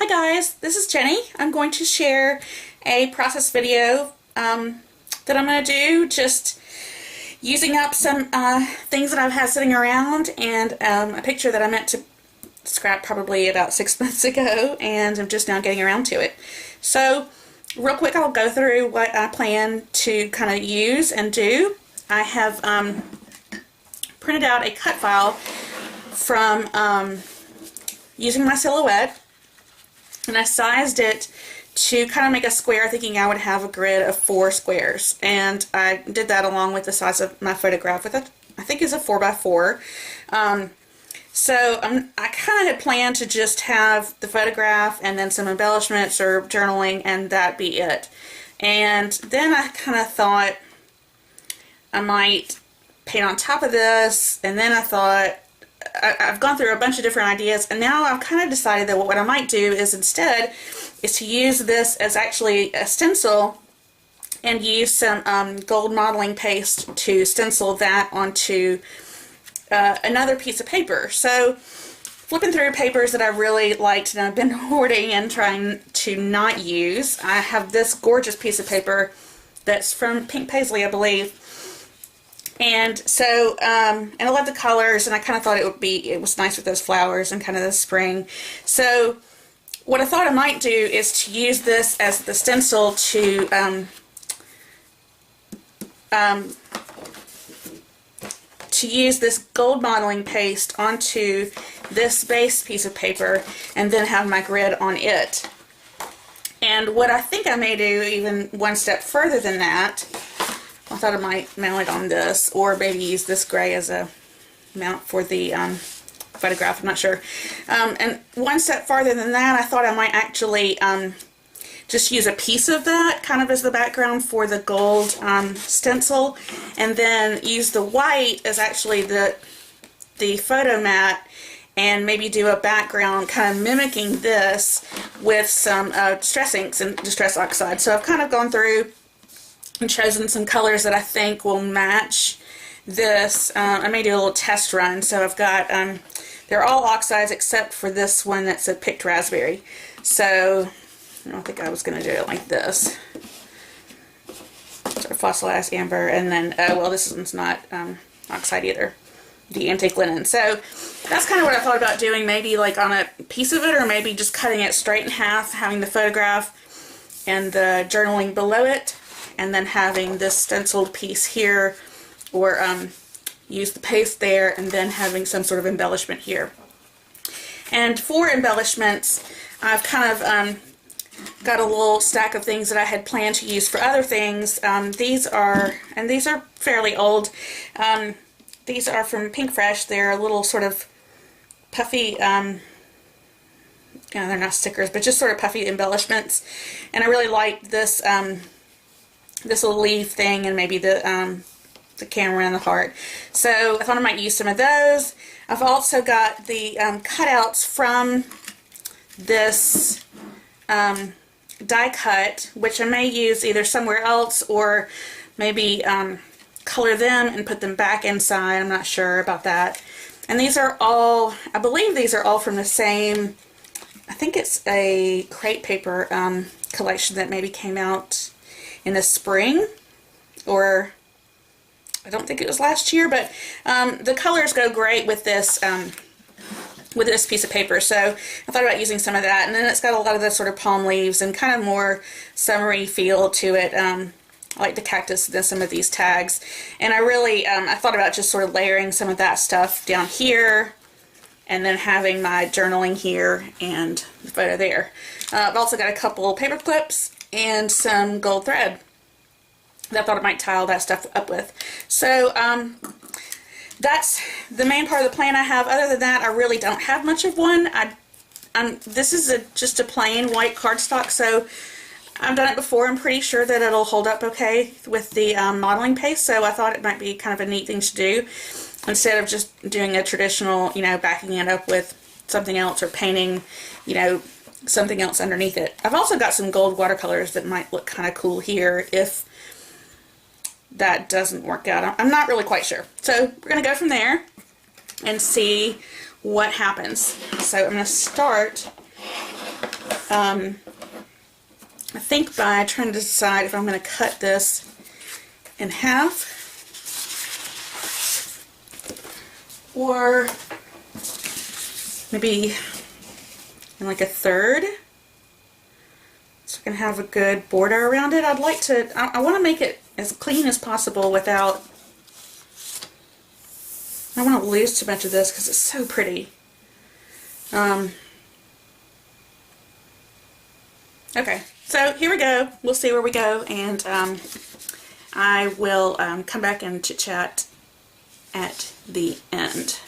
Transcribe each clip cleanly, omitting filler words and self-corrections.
Hi guys, this is Jenny. I'm going to share a process video that I'm going to do, just using up some things that I've had sitting around, and a picture that I meant to scrap probably about 6 months ago, and I'm just now getting around to it. So real quick, I'll go through what I plan to kind of use and do. I have printed out a cut file from using my silhouette, and I sized it to kind of make a square, thinking I would have a grid of 4 squares. And I did that along with the size of my photograph, with a, I think is a 4x4. So I kind of had planned to just have the photograph and then some embellishments or journaling, and that be it. And then I kind of thought I might paint on top of this, and then I thought, I've gone through a bunch of different ideas, and now I've kind of decided that what I might do is instead is to use this as actually a stencil, and use some gold modeling paste to stencil that onto another piece of paper. So flipping through papers that I really liked and I've been hoarding and trying to not use, I have this gorgeous piece of paper that's from Pink Paisley, I believe. And so, and I love the colors, and I kind of thought it was nice with those flowers and kind of the spring. So what I thought I might do is to use this as the stencil to use this gold modeling paste onto this base piece of paper, and then have my grid on it. And what I think I may do even one step further than that, I thought I might mount it on this, or maybe use this gray as a mount for the photograph, I'm not sure. And one step farther than that, I thought I might actually just use a piece of that kind of as the background for the gold stencil, and then use the white as actually the photo mat, and maybe do a background kind of mimicking this with some distress inks and distress oxide. So I've kind of gone through and chosen some colors that I think will match this. I may do a little test run. So I've got, they're all oxides except for this one that's a picked raspberry. So I don't think I was going to do it like this. Sort of fossilized amber, and then, well, this one's not oxide either, the antique linen. So that's kind of what I thought about doing, maybe like on a piece of it, or maybe just cutting it straight in half, having the photograph and the journaling below it, and then having this stenciled piece here, or use the paste there, and then having some sort of embellishment here. And for embellishments, I've kind of got a little stack of things that I had planned to use for other things. These are fairly old. These are from Pink Fresh. They're a little sort of puffy, they're not stickers, but just sort of puffy embellishments. And I really liked this this little leaf thing, and maybe the camera and the heart. So I thought I might use some of those. I've also got the cutouts from this die cut, which I may use either somewhere else, or maybe color them and put them back inside. I'm not sure about that. And these are all, I believe these are all from the same, I think it's a crepe paper collection that maybe came out in the spring, or I don't think it was last year, but the colors go great with this piece of paper. So I thought about using some of that, and then it's got a lot of the sort of palm leaves and kind of more summery feel to it. I like the cactus and some of these tags, and I really I thought about just sort of layering some of that stuff down here, and then having my journaling here and the photo there. I've also got a couple paper clips and some gold thread that I thought I might tie all that stuff up with. So that's the main part of the plan I have. Other than that, I really don't have much of one. This is just a plain white cardstock, so I've done it before. I'm pretty sure that it'll hold up okay with the modeling paste, so I thought it might be kind of a neat thing to do, instead of just doing a traditional, backing it up with something else, or painting, something else underneath it. I've also got some gold watercolors that might look kind of cool here if that doesn't work out. I'm not really quite sure. So we're going to go from there and see what happens. So I'm going to start I think by trying to decide if I'm going to cut this in half or maybe in like a third, so I can have a good border around it. I'd like to, I want to make it as clean as possible without, I don't want to lose too much of this because it's so pretty. Okay, so here we go. We'll see where we go, and I will come back and chit chat at the end.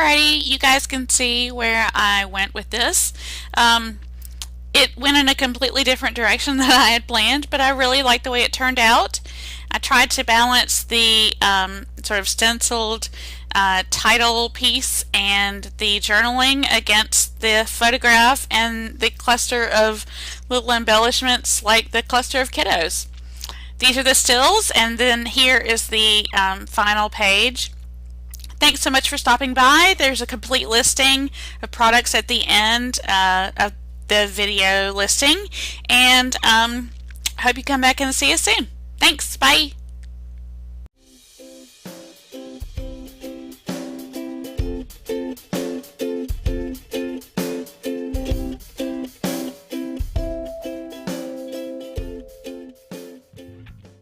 Alrighty, you guys can see where I went with this. It went in a completely different direction than I had planned, but I really like the way it turned out. I tried to balance the sort of stenciled title piece and the journaling against the photograph and the cluster of little embellishments like the cluster of kiddos. These are the stills, and then here is the final page. Thanks so much for stopping by. There's a complete listing of products at the end of the video listing, and I hope you come back and see us soon. Thanks. Bye.